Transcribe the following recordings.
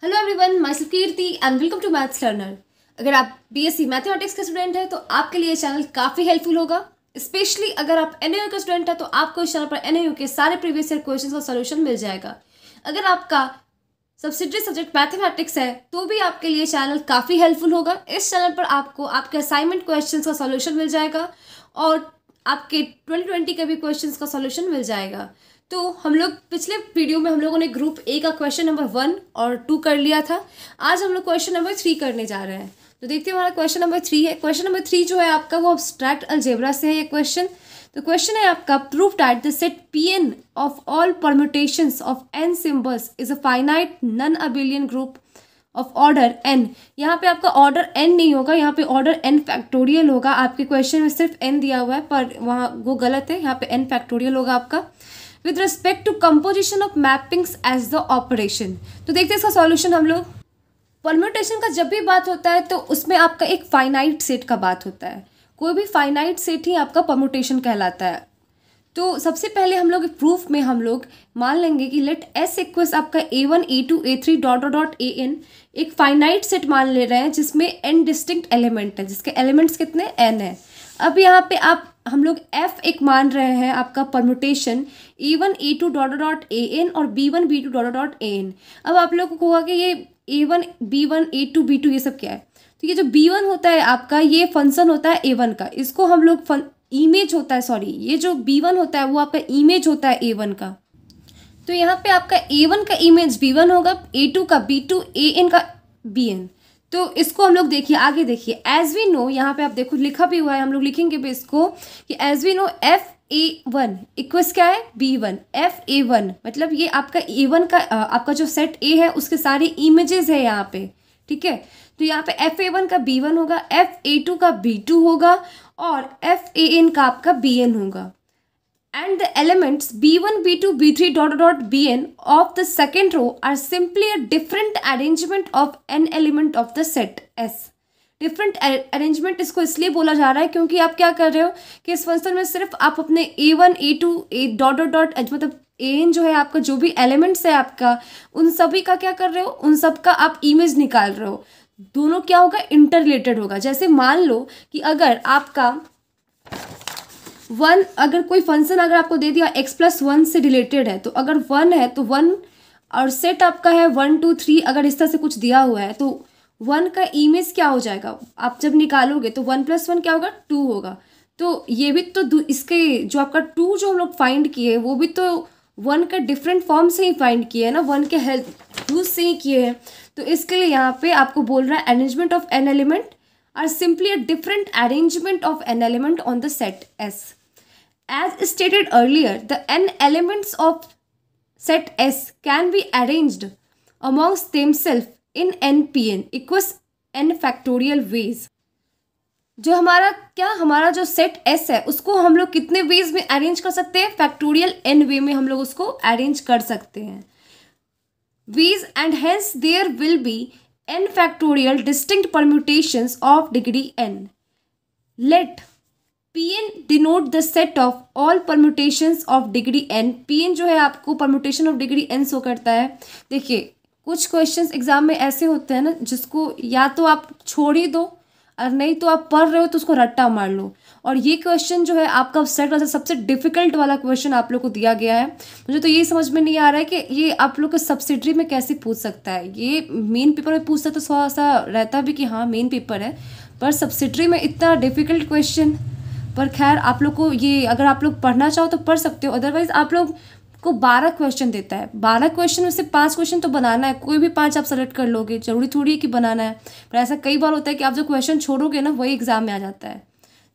Hello everyone, myself Kirti and welcome to maths learner. अगर आप BSc mathematics के student हैं तो आपके लिए चैनल काफ़ी हेल्पफुल होगा। स्पेशली अगर आप एनएयू का स्टूडेंट है तो आपको इस चैनल पर एनएयू के सारे प्रीवियस ईयर क्वेश्चंस का सॉल्यूशन मिल जाएगा। अगर आपका सब्सिडरी सब्जेक्ट मैथमेटिक्स है तो भी आपके लिए चैनल काफ़ी हेल्पफुल होगा। इस चैनल पर आपको आपके असाइनमेंट क्वेश्चंस का सॉल्यूशन मिल जाएगा और आपके 2020 के भी क्वेश्चंस का सॉल्यूशन मिल जाएगा। तो हम लोग पिछले वीडियो में हम लोगों ने ग्रुप ए का क्वेश्चन नंबर 1 और 2 कर लिया था। आज हम लोग क्वेश्चन नंबर 3 करने जा रहे हैं। तो देखते हैं हमारा क्वेश्चन नंबर 3 है। क्वेश्चन नंबर 3 जो है आपका वो अब्स्ट्रैक्ट अलजेब्रा से है ये क्वेश्चन। तो क्वेश्चन है आपका, prove that the set Pn of all permutations of n symbols is a finite non abelian group of order n। यहाँ पे आपका ऑर्डर n नहीं होगा, यहाँ पे ऑर्डर n फैक्टोरियल होगा। आपके क्वेश्चन में सिर्फ n दिया हुआ है पर वहाँ वो गलत है, यहाँ पे n फैक्टोरियल होगा आपका। With respect to composition of mappings as the operation. तो देखते हैं इसका सॉल्यूशन हम लोग। परम्यूटेशन का जब भी बात होता है तो उसमें आपका एक फाइनाइट सेट का बात होता है। कोई भी फाइनाइट सेट ही आपका परम्यूटेशन कहलाता है। तो सबसे पहले हम लोग प्रूफ में हम लोग मान लेंगे कि लेट एस इक्वल्स आपका a1 a2 a3 dot dot dot an एक फाइनाइट सेट मान ले रहे हैं जिसमें n डिस्टिंक्ट एलिमेंट है, जिसके एलिमेंट्स कितने n है। अब यहाँ पे हम लोग f एक मान रहे हैं आपका permutation a1 a2 dot dot an और b1 b2 dot dot an। अब आप लोगों को होगा कि ये a1 b1 a2 b2 ये सब क्या है। तो ये जो b1 होता है आपका ये फंक्शन होता है a1 का, इसको हम लोग इमेज होता है, सॉरी ये जो b1 होता है वो आपका इमेज होता है a1 का। तो यहाँ पे आपका a1 का इमेज b1 होगा, a2 का b2, an का bn। तो इसको हम लोग देखिए आगे देखिए, एज वी नो यहाँ पे आप देखो लिखा भी हुआ है, हम लोग लिखेंगे भी इसको कि as we know fa1 equals क्या है b1। fa1 मतलब ये आपका a1 का आपका जो सेट a है उसके सारे इमेजेस है यहाँ पे, ठीक है। तो यहाँ पे fa1 का b1 होगा, fa2 का b2 होगा और fan का आपका bn होगा। And the elements b1 b2 b3 dot dot bn of the second row are simply a different arrangement of n element of the set S। Different arrangement इसको इसलिए बोला जा रहा है क्योंकि आप क्या कर रहे हो कि इस फंक्शन में सिर्फ आप अपने a1 a2 dot dot dot मतलब an जो है आपका जो भी एलिमेंट्स है आपका उन सभी का क्या कर रहे हो, उन सब का आप इमेज निकाल रहे हो। दोनों क्या होगा, इंटर रिलेटेड होगा। जैसे मान लो कि अगर आपका अगर कोई फंक्शन अगर आपको दे दिया x+1 से रिलेटेड है, तो अगर 1 है तो 1 और सेट आपका है 1 2 3, अगर इस तरह से कुछ दिया हुआ है तो 1 का इमेज क्या हो जाएगा, आप जब निकालोगे तो 1+1 क्या होगा 2 होगा। तो ये भी तो इसके जो आपका 2 जो हम लोग फाइंड किए वो भी तो 1 का डिफरेंट फॉर्म से ही फाइंड किए है ना, 1 के हेल्प यूज से ही किए हैं। तो इसके लिए यहाँ पे आपको बोल रहा है arrangement of an element are simply a different arrangement of an element on the set S। As stated earlier, the n elements of set S can be arranged amongst themselves in nPn equals n factorial ways। जो हमारा जो set S है उसको हम लोग कितने veg में arrange कर सकते हैं, फैक्टोरियल n वे में हम लोग उसको अरेंज कर सकते हैं ways, and hence there will be n factorial distinct permutations of degree n। Let Pn denote the set of all permutations of degree n। Pn जो है आपको permutation of degree n show करता है। देखिए कुछ क्वेश्चंस एग्जाम में ऐसे होते हैं ना जिसको या तो आप छोड़ ही दो और नहीं तो आप पढ़ रहे हो तो उसको रट्टा मार लो। और ये क्वेश्चन जो है आपका सेट वाला सबसे डिफिकल्ट वाला क्वेश्चन आप लोग को दिया गया है। मुझे तो ये समझ में नहीं आ रहा है कि ये आप लोग को सब्सिडरी में कैसे पूछ सकता है। ये मेन पेपर में पूछता तो थोड़ा सा रहता भी कि हाँ मेन पेपर है, पर सब्सिडरी में इतना डिफिकल्ट क्वेश्चन। पर खैर आप लोग को ये अगर आप लोग पढ़ना चाहो तो पढ़ सकते हो, अदरवाइज आप लोग को 12 क्वेश्चन देता है। 12 क्वेश्चन में से 5 क्वेश्चन तो बनाना है, कोई भी 5 आप सेलेक्ट कर लोगे, जरूरी थोड़ी है कि बनाना है। पर ऐसा कई बार होता है कि आप जो क्वेश्चन छोड़ोगे ना वही एग्जाम में आ जाता है।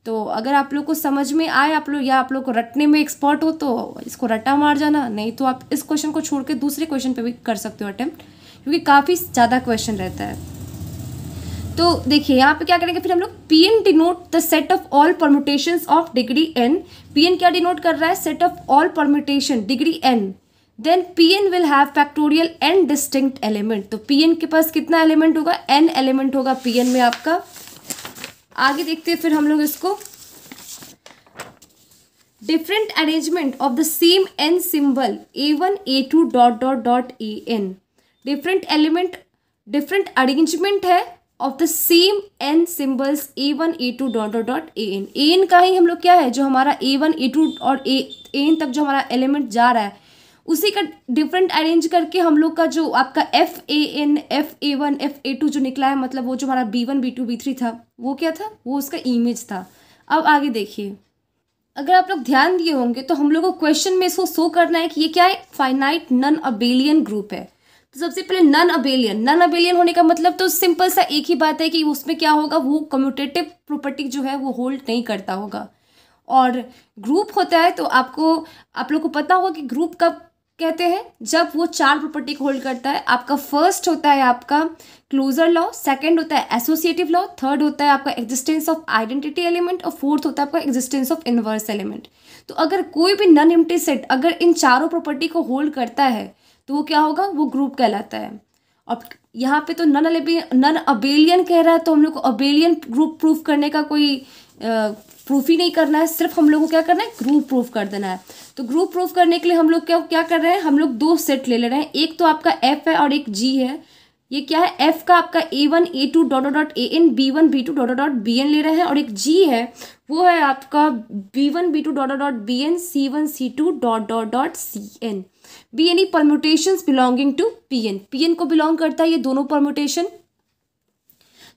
तो अगर आप लोग को समझ में आए आप लोग या आप लोग को रटने में एक्सपर्ट हो तो इसको रट्टा मार जाना, नहीं तो आप इस क्वेश्चन को छोड़ के दूसरे क्वेश्चन पर भी कर सकते हो अटेम्प्ट, क्योंकि काफ़ी ज़्यादा क्वेश्चन रहता है। तो देखिए यहाँ पे क्या करेंगे फिर हम लोग, Pn denote the set of all permutations of degree n। Pn क्या डिनोट कर रहा है, set of all permutation degree n। Then Pn will have factorial n distinct element. तो Pn के पास कितना एलिमेंट होगा, n एलिमेंट होगा Pn में आपका। आगे देखते हैं फिर हम लोग इसको, different arrangement of the same n symbol a1 a2 dot dot dot an। Different element different arrangement है of the same N symbols A1 A2 dot dot dot AN का ही हम लोग क्या है, जो हमारा A1 A2 और AN तक जो हमारा एलिमेंट जा रहा है उसी का डिफरेंट अरेंज करके हम लोग का जो आपका FAN FA1 FA2 जो निकला है, मतलब वो जो हमारा B1 B2 B3 था वो क्या था, वो उसका इमेज था। अब आगे देखिए, अगर आप लोग ध्यान दिए होंगे तो हम लोग को क्वेश्चन में इसको शो करना है कि ये क्या है, फाइनाइट नॉन अबेलियन ग्रुप है। तो सबसे पहले नॉन अबेलियन होने का मतलब तो सिंपल सा एक ही बात है कि उसमें क्या होगा, वो कम्यूटेटिव प्रॉपर्टी जो है वो होल्ड नहीं करता होगा। और ग्रुप होता है तो आप लोग को पता होगा कि ग्रुप कब कहते हैं, जब वो 4 प्रॉपर्टी को होल्ड करता है। आपका फर्स्ट होता है आपका क्लोजर लॉ, सेकंड होता है एसोसिएटिव लॉ, थर्ड होता है आपका एग्जिस्टेंस ऑफ आइडेंटिटी एलिमेंट और फोर्थ होता है आपका एग्जिस्टेंस ऑफ इनवर्स एलिमेंट। तो अगर कोई भी नॉन एम्प्टी सेट अगर इन चारों प्रॉपर्टी को होल्ड करता है तो वो क्या होगा, वो ग्रुप कहलाता है। अब यहाँ पे तो नॉन अबेलियन कह रहा है, तो हम लोग को अबेलियन ग्रुप प्रूफ करने का कोई प्रूफ ही नहीं करना है, सिर्फ हम लोग को क्या करना है, ग्रुप प्रूफ कर देना है। तो ग्रुप प्रूफ करने के लिए हम लोग क्या कर रहे हैं, हम लोग 2 सेट ले रहे हैं, एक तो आपका F है और एक G है। ये क्या है, F का आपका A1 A2 dot dot AN B1 B2 dot dot BN ले रहे हैं, और एक G है वो है आपका B1 B2 dot dot BN C1 C2 dot dot CN। BN permutations belonging to PN को बिलोंग करता है ये दोनों परम्यूटेशन।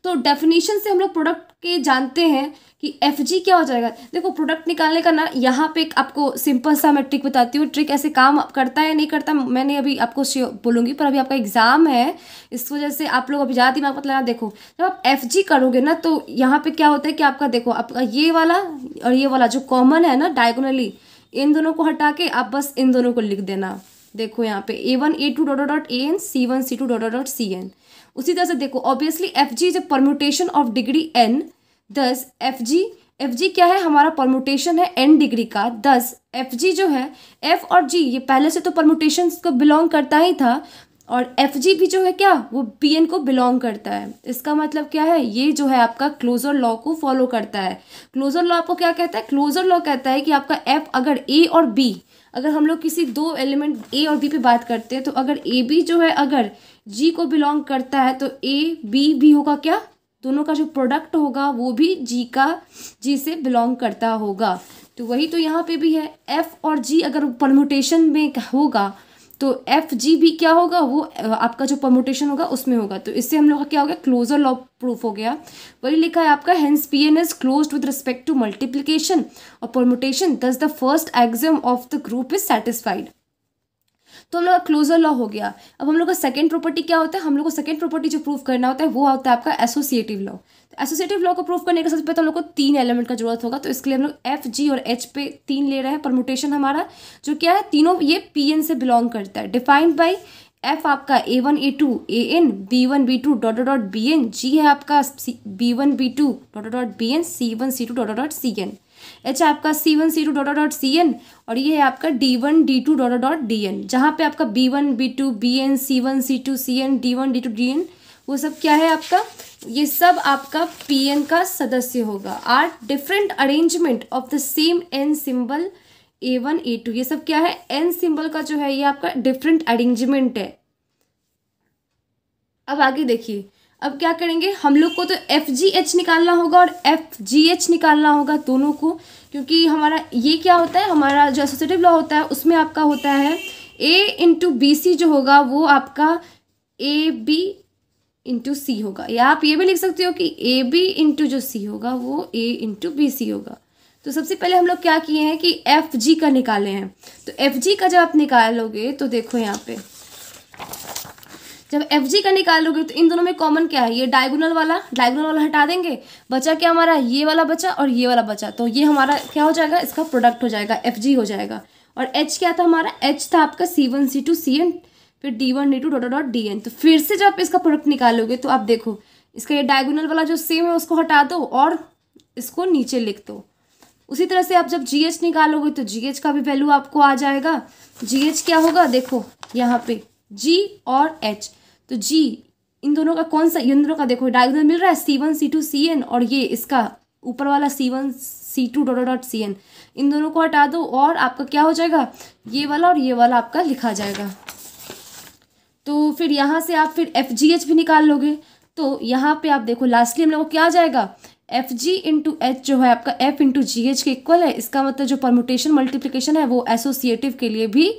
तो डेफिनेशन से हम लोग प्रोडक्ट के जानते हैं कि FG क्या हो जाएगा। देखो प्रोडक्ट निकालने का ना, यहाँ पे आपको सिंपल सा मैं ट्रिक बताती हूँ, ट्रिक ऐसे काम करता है या नहीं करता मैंने अभी आपको बोलूँगी, पर अभी आपका एग्जाम है इस वजह से आप लोग अभी ज़्यादा दिमाग मत लगाना। देखो जब आप FG करोगे ना तो यहाँ पे क्या होता है कि आपका देखो आपका ये वाला और ये वाला जो कॉमन है ना डायगोनली, इन दोनों को हटा के आप बस इन दोनों को लिख देना। देखो यहाँ पे A1 A2 dot dot AN C1 C2 dot dot CN। उसी तरह से देखो obviously FG is a permutation of degree n, दस FG क्या है, हमारा परम्यूटेशन है n डिग्री का। दस FG जो है F और G ये पहले से तो परम्यूटेशन को बिलोंग करता ही था, और FG भी जो है क्या, वो PN को बिलोंग करता है। इसका मतलब क्या है, ये जो है आपका क्लोजर लॉ को फॉलो करता है। क्लोजर लॉ आपको क्या कहता है, क्लोजर लॉ कहता है कि आपका F अगर A और B, अगर हम लोग किसी 2 एलिमेंट A और B पे बात करते हैं तो अगर AB जो है अगर G को बिलोंग करता है तो AB भी होगा क्या, दोनों का जो प्रोडक्ट होगा वो भी G से बिलोंग करता होगा। तो वही तो यहाँ पे भी है, F और G अगर परम्यूटेशन में होगा तो FG भी क्या होगा, वो आपका जो परम्यूटेशन होगा उसमें होगा। तो इससे हम लोग का क्या हो गया, क्लोजर लॉ प्रूफ हो गया। वही लिखा है आपका hence PN is closed with respect to multiplication और permutation, thus the first axiom of the group is satisfied. तो हम लोग का क्लोजर लॉ हो गया। अब हम लोग का सेकंड प्रॉपर्टी क्या होता है, हम लोग को सेकंड प्रॉपर्टी जो प्रूफ करना होता है वो होता है आपका एसोसिएटिव लॉ। तो एसोसिएटिव लॉ को प्रूफ करने के सबसे पहले हम लोग को 3 एलिमेंट का जरूरत होगा। तो इसके लिए हम लोग F G और H पे 3 ले रहे हैं। परम्यूटेशन हमारा जो क्या है, तीनों ये PN से बिलोंग करता है। डिफाइंड बाई F आपका A1 A2 AN B1 B2 dot dot BN, G है आपका B1 B2 dot dot BN C1 C2 dot dot CN, H आपका C1 C2 dot dot CN, और ये है आपका D1 D2 dot dot DN, जहाँ पे आपका B1 B2 BN C1 C2 CN D1 D2 DN वो सब क्या है आपका, ये सब आपका PN का सदस्य होगा। Are different arrangement of the same N symbol A1 A2, ये सब क्या है, N सिंबल का जो है ये आपका डिफरेंट अरेंजमेंट है। अब आगे देखिए, अब क्या करेंगे, हम लोग को तो FGH निकालना होगा और FGH निकालना होगा दोनों को, क्योंकि हमारा ये क्या होता है, हमारा जो एसोसिएटिव लॉ होता है उसमें आपका होता है A इंटू BC जो होगा वो आपका AB इंटू C होगा, या आप ये भी लिख सकते हो कि AB इंटू जो C होगा वो A इंटू BC होगा। तो सबसे पहले हम लोग क्या किए हैं कि FG का निकाले हैं। तो FG का जब आप निकालोगे तो देखो यहाँ पे जब FG का निकालोगे तो इन दोनों में कॉमन क्या है, ये डायगोनल वाला हटा देंगे, बचा क्या हमारा, ये वाला बचा और ये वाला बचा, तो ये हमारा क्या हो जाएगा, इसका प्रोडक्ट हो जाएगा, FG हो जाएगा। और H क्या था हमारा, H था आपका C1 C2 CN फिर D1 D2 dot dot DN। तो फिर से जब आप इसका प्रोडक्ट निकालोगे तो आप देखो इसका ये डायगोनल वाला जो सेम है उसको हटा दो और इसको नीचे लिख दो। उसी तरह से आप जब GH निकालोगे तो GH का भी वैल्यू आपको आ जाएगा। GH क्या होगा, देखो यहाँ पे G और H, तो G इन दोनों का कौन सा, इन दोनों का देखो डायगोनल मिल रहा है C1 C2 CN और ये इसका ऊपर वाला C1 C2 dot dot CN, इन दोनों को हटा दो और आपका क्या हो जाएगा, ये वाला और ये वाला आपका लिखा जाएगा। तो फिर यहाँ से आप फिर एफ जी एच भी निकाल लोगे। तो यहाँ पे आप देखो लास्टली हम लोग को क्या आ जाएगा, एफ जी इंटू एच जो है आपका एफ इंटू जी एच के इक्वल है। इसका मतलब जो परमुटेशन मल्टीप्लिकेशन है वो एसोसिएटिव के लिए भी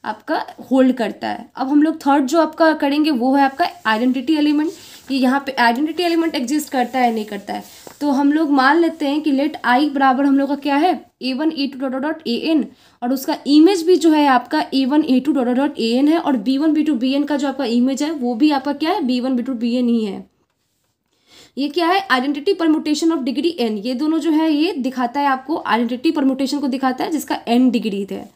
आपका होल्ड करता है। अब हम लोग थर्ड जो आपका करेंगे वो है आपका आइडेंटिटी एलिमेंट। ये यहाँ पे आइडेंटिटी एलिमेंट एग्जिस्ट करता है नहीं करता है, तो हम लोग मान लेते हैं कि लेट आई बराबर हम लोग का क्या है A1 A2 dot dot AN, और उसका इमेज भी जो है आपका A1 A2 dot dot AN है, और B1 B2 BN का जो आपका इमेज है वो भी आपका क्या है B1 B2 BN ही है। ये क्या है, identity permutation of degree n। ये दोनों जो है ये दिखाता है आपको, आइडेंटिटी परमुटेशन को दिखाता है जिसका n डिग्री है।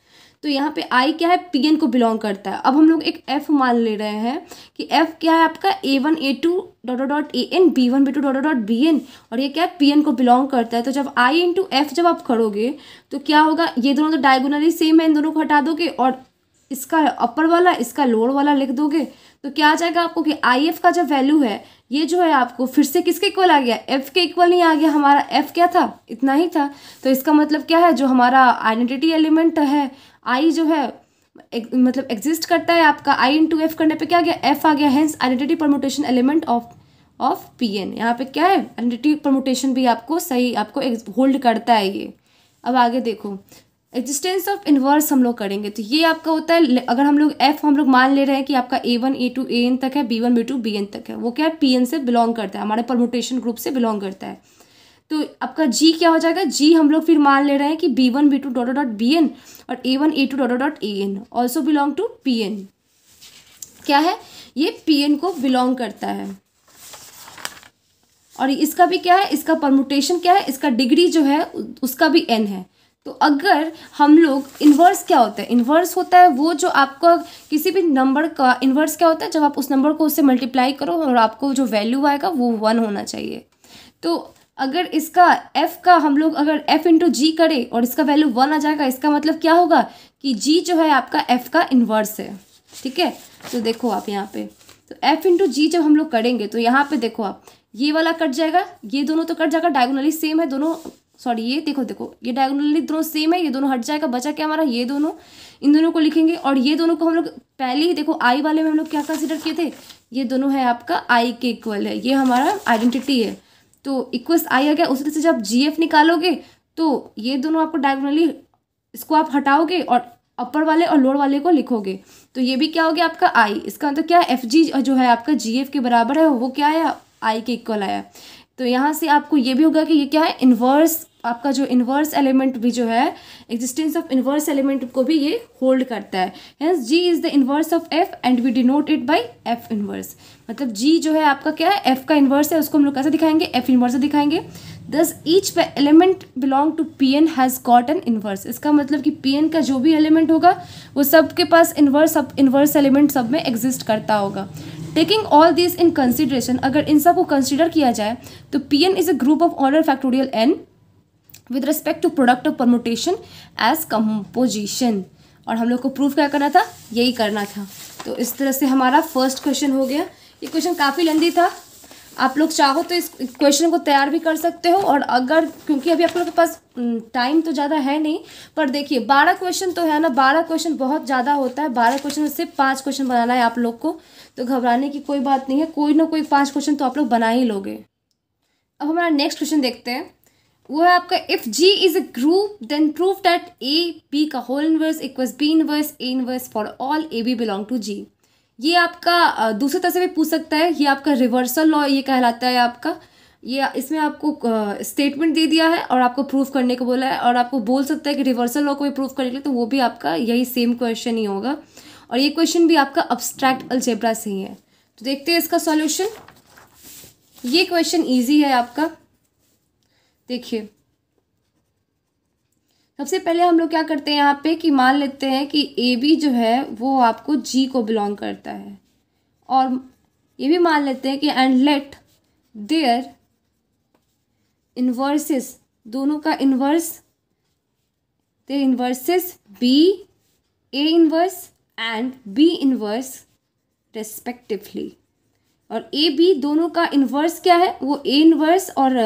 तो यहाँ पे I क्या है, Pn को बिलोंग करता है। अब हम लोग एक F मान ले रहे हैं कि F क्या है आपका A1 A2 dot dot AN, B1 B2 dot dot BN, और ये क्या है Pn को बिलोंग करता है। तो जब I इंटू F जब आप करोगे तो क्या होगा, ये दोनों तो डायगोनली सेम है, इन दोनों को हटा दोगे और इसका अपर वाला इसका लोअर वाला लिख दोगे, तो क्या आ जाएगा आपको कि आई एफ का जो वैल्यू है ये जो है आपको फिर से किसके इक्वल आ गया, एफ के इक्वल नहीं आ गया। हमारा एफ क्या था, इतना ही था। तो इसका मतलब क्या है, जो हमारा आइडेंटिटी एलिमेंट है आई जो है मतलब एग्जिस्ट करता है आपका आई इंटू एफ करने पे क्या आ गया, एफ आ गया। Hence identity permutation element of P N. यहाँ पे क्या है, आइडेंटिटी परमुटेशन भी आपको सही आपको होल्ड करता है ये। अब आगे देखो, एग्जिस्टेंस ऑफ इन्वर्स हम लोग करेंगे। तो ये आपका होता है, अगर हम लोग एफ हम लोग मान ले रहे हैं कि आपका A1 A2 AN तक है, B1 B2 BN तक है, वो क्या है PN से बिलोंग करता है, हमारे परमुटेशन ग्रुप से बिलोंग करता है। तो आपका G क्या हो जाएगा, G हम लोग फिर मान ले रहे हैं कि B1 B2 dot dot BN और A1 A2 dot dot AN also belong to PN। क्या है, ये PN को बिलोंग करता है। और इसका भी क्या है, इसका परमुटेशन क्या है, इसका डिग्री जो है उसका भी n है। तो अगर हम लोग इन्वर्स क्या होता है, इन्वर्स होता है वो जो आपका किसी भी नंबर का इन्वर्स क्या होता है, जब आप उस नंबर को उससे मल्टीप्लाई करो और आपको जो वैल्यू आएगा वो 1 होना चाहिए। तो अगर इसका f का हम लोग अगर f इंटू जी करें और इसका वैल्यू 1 आ जाएगा, इसका मतलब क्या होगा कि g जो है आपका f का इन्वर्स है। ठीक है, तो देखो आप यहाँ पे, तो f इंटू जी जब हम लोग करेंगे तो यहाँ पे देखो आप, ये वाला कट जाएगा, ये दोनों तो कट जाएगा, डायगोनली सेम है दोनों, सॉरी ये देखो ये डायगोनली दोनों सेम है, ये दोनों हट जाएगा, बचा क्या हमारा ये दोनों, इन दोनों को लिखेंगे। और ये दोनों को हम लोग पहले ही देखो आई वाले में हम लोग क्या कंसीडर किए थे, ये दोनों है आपका आई के इक्वल है, ये हमारा आइडेंटिटी है। तो इक्वल्स आई आ गया, उसी तरह से जब जी एफ निकालोगे तो ये दोनों आपको डायगोनली इसको आप हटाओगे और अपर वाले और लोअर वाले को लिखोगे, तो ये भी क्या हो गया आपका आई। इसका मतलब क्या है, एफ जी जो है आपका जी एफ के बराबर है, वो क्या आया, आई के इक्वल आया। तो यहाँ से आपको ये भी होगा कि ये क्या है, इन्वर्स, आपका जो इन्वर्स एलिमेंट भी जो है, एग्जिस्टेंस ऑफ इन्वर्स एलिमेंट को भी ये होल्ड करता है। Hence G is the inverse of F and we denote it by F inverse. मतलब जी जो है आपका क्या है, एफ का इन्वर्स है, उसको हम लोग कैसे दिखाएंगे, एफ इन्वर्स से दिखाएंगे। Thus each element belong to P N has got an inverse. इसका मतलब कि पी एन का जो भी एलिमेंट होगा वो सबके पास इन्वर्स एलिमेंट सब में एग्जिस्ट करता होगा। Taking all this in consideration, अगर इन सब को कंसिडर किया जाए तो P N is a group of order factorial N with respect to product of permutation as composition. और हम लोग को प्रूफ क्या करना था, यही करना था। तो इस तरह से हमारा फर्स्ट क्वेश्चन हो गया। ये क्वेश्चन काफ़ी लेंदी था, आप लोग चाहो तो इस क्वेश्चन को तैयार भी कर सकते हो। और अगर, क्योंकि अभी आप लोग के पास टाइम तो ज़्यादा है नहीं, पर देखिए 12 क्वेश्चन तो है ना, 12 क्वेश्चन बहुत ज़्यादा होता है। 12 क्वेश्चन में सिर्फ 5 क्वेश्चन बनाना है आप लोग को, तो घबराने की कोई बात नहीं है, कोई ना कोई 5 क्वेश्चन तो आप लोग बना ही लोगे। अब हमारा नेक्स्ट क्वेश्चन देखते हैं, वो है आपका if G is a group then prove that A B का whole inverse equals B inverse A inverse for all A B belong to G। ये आपका दूसरी तरह से भी पूछ सकता है, ये आपका रिवर्सल लॉ ये कहलाता है आपका। ये इसमें आपको स्टेटमेंट दे दिया है और आपको प्रूफ करने को बोला है, और आपको बोल सकता है कि रिवर्सल लॉ को भी प्रूफ करने के लिए, तो वो भी आपका यही सेम क्वेश्चन ही होगा। और ये क्वेश्चन भी आपका अब्स्ट्रैक्ट अलजेब्रा से ही है। तो देखते हैं इसका सॉल्यूशन। ये क्वेश्चन ईजी है आपका। देखिए सबसे पहले हम लोग क्या करते हैं यहाँ पे कि मान लेते हैं कि ए बी जो है वो आपको जी को बिलोंग करता है, और ये भी मान लेते हैं कि एंड लेट देयर इन्वर्सेस, दोनों का inverse, their inverses B A inverse and B inverse respectively. और ए बी दोनों का इन्वर्स क्या है, वो ए इन्वर्स, और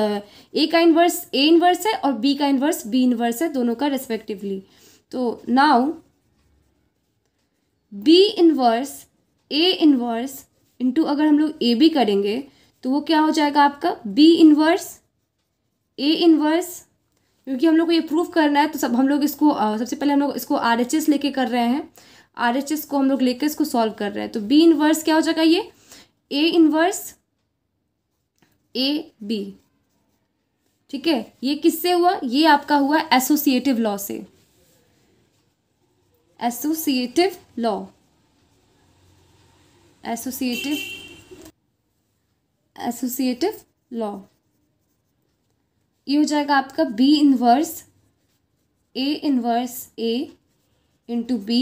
ए का इन्वर्स ए इन्वर्स है और बी का इन्वर्स बी इन्वर्स है, दोनों का रेस्पेक्टिवली। तो now B inverse A inverse into अगर हम लोग ए बी करेंगे तो वो क्या हो जाएगा आपका बी इनवर्स ए इनवर्स। क्योंकि हम लोग को ये प्रूफ करना है तो सब हम लोग इसको सबसे पहले हम लोग इसको RHS लेके कर रहे हैं, RHS को हम लोग लेके इसको सॉल्व कर रहे हैं। तो बी इनवर्स क्या हो जाएगा, ये ए इनवर्स ए बी। ठीक है, ये किससे हुआ, ये आपका हुआ एसोसिएटिव लॉ से, एसोसिएटिव लॉ, एसोसिएटिव लॉ। ये हो जाएगा आपका B inverse A into B.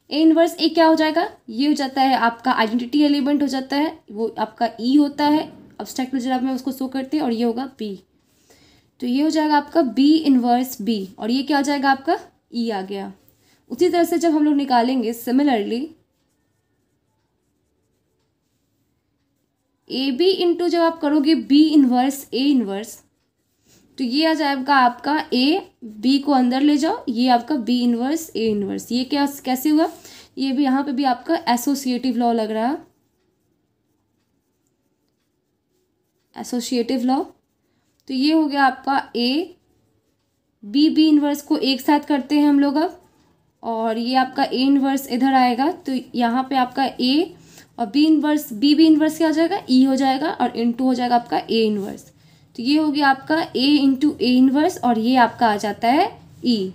A inverse A क्या हो जाएगा, ये हो जाता है आपका आइडेंटिटी एलिमेंट हो जाता है, वो आपका ई होता है, एब्स्ट्रैक्ट अलजेब्रा में उसको शो करते हैं, और ये होगा बी। तो ये हो जाएगा आपका बी इनवर्स बी, और ये क्या हो जाएगा आपका ई आ गया। उसी तरह से जब हम लोग निकालेंगे सिमिलरली ए बी इंटू जब आप करोगे बी इनवर्स ए इनवर्स, तो ये आ जाएगा आपका ए बी को अंदर ले जाओ, ये आपका बी इनवर्स ए इनवर्स। ये क्या कैसे हुआ, ये भी यहाँ पे भी आपका एसोसिएटिव लॉ लग रहा है, एसोसिएटिव लॉ। तो ये हो गया आपका ए बी इनवर्स को एक साथ करते हैं हम लोग अब, और ये आपका ए इनवर्स इधर आएगा, तो यहाँ पे आपका ए और बी इनवर्स बी इनवर्स क्या हो जाएगा, ई हो जाएगा, और इनटू हो जाएगा आपका ए इनवर्स। तो ये हो गया आपका ए इंटू ए इनवर्स, और ये आपका आ जाता है ई।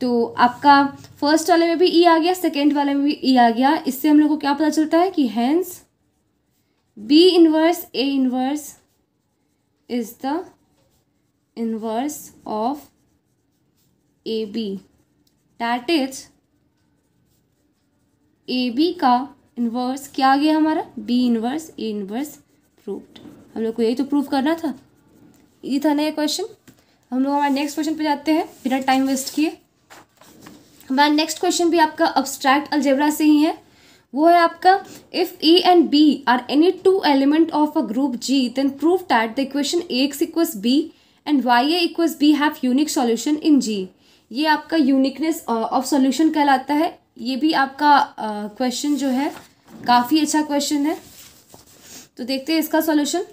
तो आपका फर्स्ट वाले में भी ई आ गया, सेकेंड वाले में भी ई आ गया। इससे हम लोग को क्या पता चलता है कि hence B inverse A inverse is the inverse of A B, that is A B का इनवर्स क्या आ गया हमारा, B inverse A inverse proved. हम लोग को यही तो प्रूव करना था, ये था नया क्वेश्चन। हम लोग हमारे नेक्स्ट क्वेश्चन पे जाते हैं बिना टाइम वेस्ट किए। हमारा नेक्स्ट क्वेश्चन भी आपका अब्स्ट्रैक्ट अलजेब्रा से ही है। वो है आपका if A and B are any two element of a group G then prove that the equation X equals B and Y A equals B have unique solution in G. ये आपका uniqueness of solution कहलाता है। ये भी आपका question जो है काफ़ी अच्छा क्वेश्चन है। तो देखते हैं इसका सॉल्यूशन,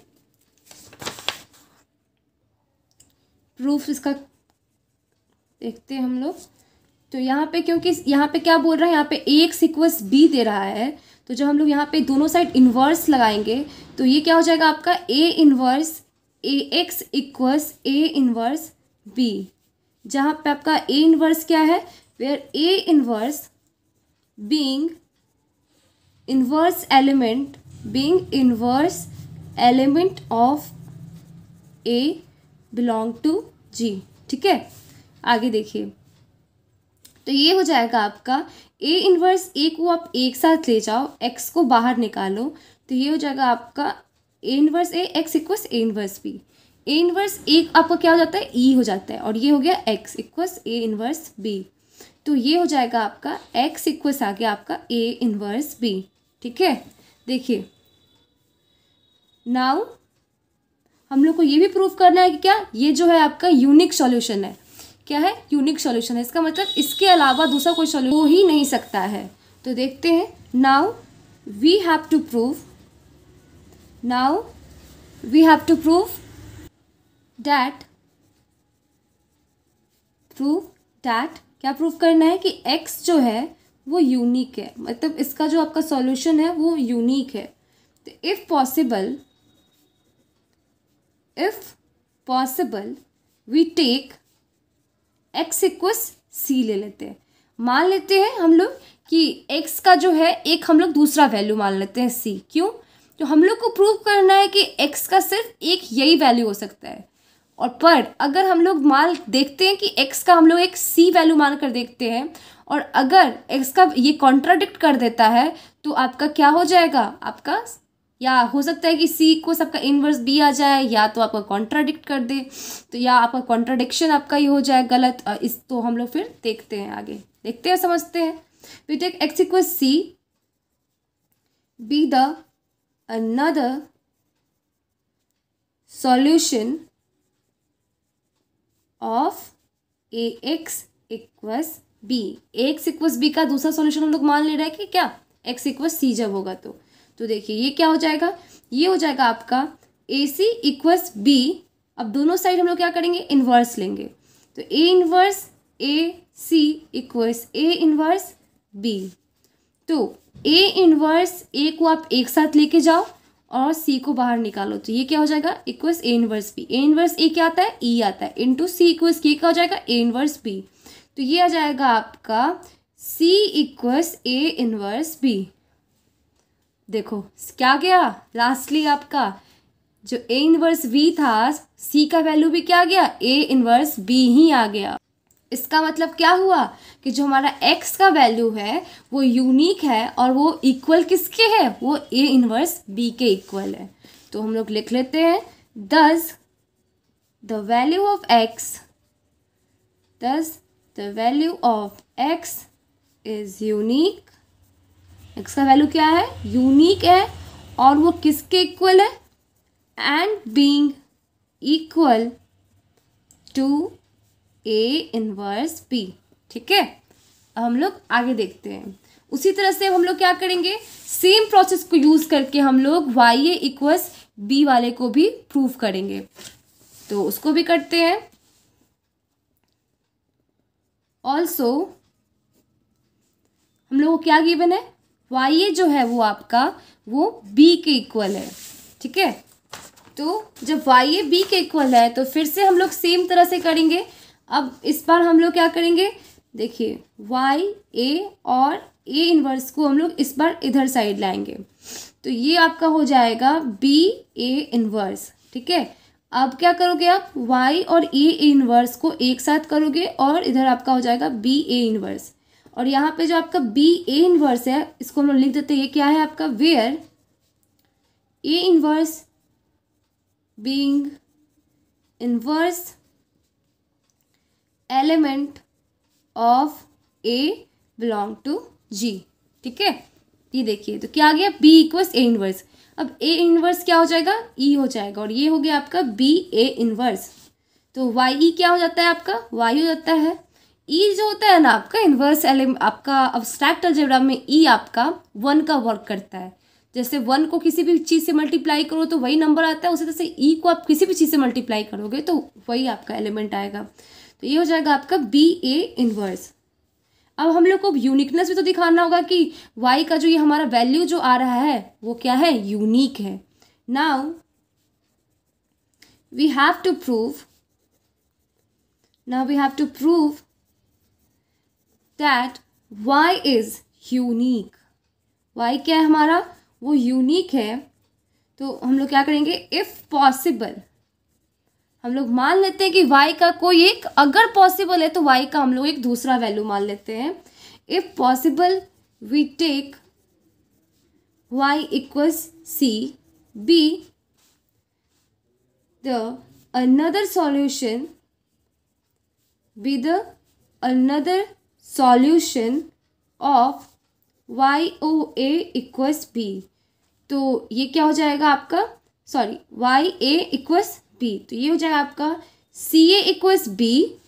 प्रूफ इसका देखते हैं हम लोग। तो यहाँ पे क्योंकि यहाँ पे क्या बोल रहा है, यहाँ पे ए एक्स इक्वल्स बी दे रहा है, तो जब हम लोग यहाँ पे दोनों साइड इन्वर्स लगाएंगे तो ये क्या हो जाएगा आपका A inverse A X equals A inverse B. जहाँ पे आपका ए इन्वर्स क्या है, where A inverse being inverse element of A belong to G. ठीक है, आगे देखिए। तो ये हो जाएगा आपका ए इन्वर्स ए को आप एक साथ ले जाओ, एक्स को बाहर निकालो, तो ये हो जाएगा आपका A inverse A X equals A inverse B. A inverse ए आपका क्या हो जाता है, ई हो जाता है, और ये हो गया x equals A inverse B. तो ये हो जाएगा आपका एक्स इक्वल्स आ गया आपका ए इन्वर्स बी। ठीक है, देखिए नाउ हम लोग को ये भी प्रूफ करना है कि क्या ये जो है आपका यूनिक सॉल्यूशन है। क्या है, यूनिक सॉल्यूशन है। इसका मतलब इसके अलावा दूसरा कोई सॉल्यूशन हो ही नहीं सकता है। तो देखते हैं, now we have to prove that क्या प्रूव करना है कि x जो है वो यूनिक है, मतलब इसका जो आपका सॉल्यूशन है वो यूनिक है। तो if possible we take x equals C ले लेते हैं। मान लेते हैं हम लोग कि x का जो है एक हम लोग दूसरा वैल्यू मान लेते हैं c। क्यों, तो हम लोग को प्रूव करना है कि x का सिर्फ एक यही वैल्यू हो सकता है। और पर अगर हम लोग मान देखते हैं कि x का हम लोग एक c वैल्यू मान कर देखते हैं, और अगर x का ये कॉन्ट्राडिक्ट कर देता है तो आपका क्या हो जाएगा, आपका या हो सकता है कि c को सबका इनवर्स b आ जाए, या तो आपका कॉन्ट्राडिक्ट कर दे, तो या आपका कॉन्ट्राडिक्शन आपका ये हो जाए गलत। इस तो हम लोग फिर देखते हैं, आगे देखते हैं, समझते हैं। We take x equals c be the another solution of ax equals b। ax equals b का दूसरा सॉल्यूशन हम लोग मान ले रहे हैं कि क्या x इक्वस सी जब होगा तो देखिए ये क्या हो जाएगा, ये हो जाएगा आपका ए सी इक्वस बी। अब दोनों साइड हम लोग क्या करेंगे, इन्वर्स लेंगे, तो ए इन्वर्स ए सी इक्वस ए इन्वर्स बी। तो ए इन्वर्स ए को आप एक साथ लेके जाओ और सी को बाहर निकालो, तो ये क्या हो जाएगा, equals A inverse B. A inverse ए क्या आता है, ई आता है, इंटू सी इक्वस के क्या हो जाएगा, ए इन्वर्स बी। तो ये आ जाएगा आपका सी इक्वस ए इन्वर्स बी। देखो क्या गया, लास्टली आपका जो ए इन्वर्स बी था, सी का वैल्यू भी क्या गया, ए इन्वर्स बी ही आ गया। इसका मतलब क्या हुआ कि जो हमारा x का वैल्यू है वो यूनिक है और वो इक्वल किसके है, वो a इन्वर्स b के इक्वल है। तो हम लोग लिख लेते हैं thus the value of x is unique। x का वैल्यू क्या है, यूनिक है और वो किसके इक्वल है, and being equal to A inverse B। ठीक है, अब हम लोग आगे देखते हैं। उसी तरह से हम लोग क्या करेंगे, सेम प्रोसेस को यूज करके हम लोग वाई ए इक्वस बी वाले को भी प्रूव करेंगे, तो उसको भी करते हैं। ऑल्सो हम लोग को क्या गिवन है, वाई ए जो है वो आपका वो बी के इक्वल है। ठीक है, तो जब वाई ए बी के इक्वल है तो फिर से हम लोग सेम तरह से करेंगे। अब इस बार हम लोग क्या करेंगे, देखिए वाई ए और ए इन्वर्स को हम लोग इस बार इधर साइड लाएंगे, तो ये आपका हो जाएगा बी ए इन्वर्स। ठीक है, अब क्या करोगे आप, वाई और ए इन्वर्स को एक साथ करोगे और इधर आपका हो जाएगा बी ए इन्वर्स। और यहाँ पे जो आपका बी ए इन्वर्स है इसको हम लोग लिख देते हैं, ये क्या है आपका, where A inverse being inverse element of A belong to G. ठीक है, ये देखिए तो क्या आ गया, बी इक्वस ए इनवर्स। अब ए इनवर्स क्या हो जाएगा, ई हो जाएगा, और ये हो गया आपका बी ए इनवर्स। तो वाई ई क्या हो जाता है आपका, वाई हो जाता है। ई जो होता है ना आपका इनवर्स एलिमेंट, आपका अब्स्ट्रैक्ट अलजेब्रा में ई आपका 1 का वर्क करता है। जैसे 1 को किसी भी चीज़ से मल्टीप्लाई करो तो वही नंबर आता है, उसी तरह से ई को आप किसी भी चीज़ से मल्टीप्लाई करोगे तो वही आपका एलिमेंट आएगा। तो ये हो जाएगा आपका बी ए इनवर्स। अब हम लोग को यूनिकनेस भी तो दिखाना होगा कि y का जो ये हमारा वैल्यू जो आ रहा है वो क्या है, यूनिक है। Now we have to prove that y is unique. y क्या है हमारा, वो यूनिक है। तो हम लोग क्या करेंगे, इफ पॉसिबल हम लोग मान लेते हैं कि y का कोई एक, अगर पॉसिबल है तो y का हम लोग एक दूसरा वैल्यू मान लेते हैं। If possible we take y equals c, b the another solution of y-o-a equals b। तो ये क्या हो जाएगा आपका, सॉरी y-a इक्वल्स b, तो ये हो जाएगा आपका सी ए इक्वल्स बी।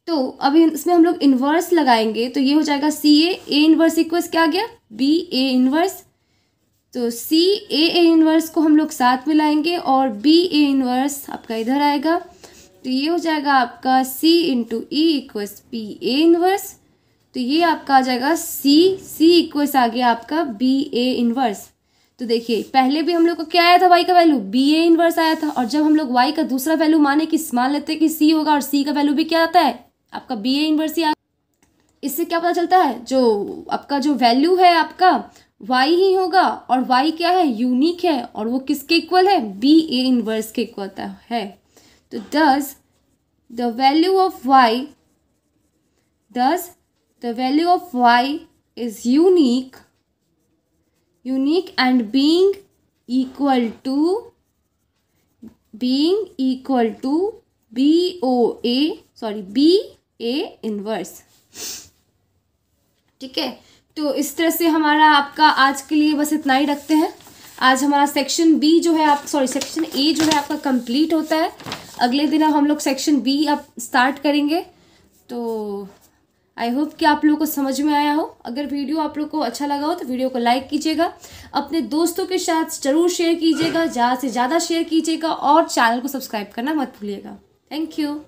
तो अब इसमें हम लोग इन्वर्स लगाएंगे तो ये हो जाएगा सी ए इन्वर्स इक्वल्स क्या आ गया, बी ए इन्वर्स। तो सी ए इन्वर्स को हम लोग साथ में लाएंगे और बी ए इन्वर्स आपका इधर आएगा, तो ये हो जाएगा आपका सी into E equals B A inverse. तो ये आपका आ जाएगा सी इक्वल्स आ गया आपका बी ए इन्वर्स। तो देखिए पहले भी हम लोग को क्या आया था, y का वैल्यू बी ए इनवर्स आया था, और जब हम लोग y का दूसरा वैल्यू मान लेते हैं कि c होगा, और c का वैल्यू भी क्या आता है आपका बी ए इनवर्स ही। इससे क्या पता चलता है, जो आपका जो वैल्यू है आपका y ही होगा, और y क्या है, यूनिक है, और वो किसके इक्वल है, बी ए इनवर्स के इक्वल है। तो दस the value of y is unique and being equal to B A inverse. ठीक है, तो इस तरह से हमारा आपका आज के लिए बस इतना ही रखते हैं। आज हमारा सेक्शन बी जो है सेक्शन ए जो है आपका कंप्लीट होता है। अगले दिन अब हम लोग सेक्शन बी अब स्टार्ट करेंगे। तो आई होप कि आप लोगों को समझ में आया हो। अगर वीडियो आप लोग को अच्छा लगा हो तो वीडियो को लाइक कीजिएगा, अपने दोस्तों के साथ ज़रूर शेयर कीजिएगा, ज़्यादा से ज़्यादा शेयर कीजिएगा और चैनल को सब्सक्राइब करना मत भूलिएगा। Thank you.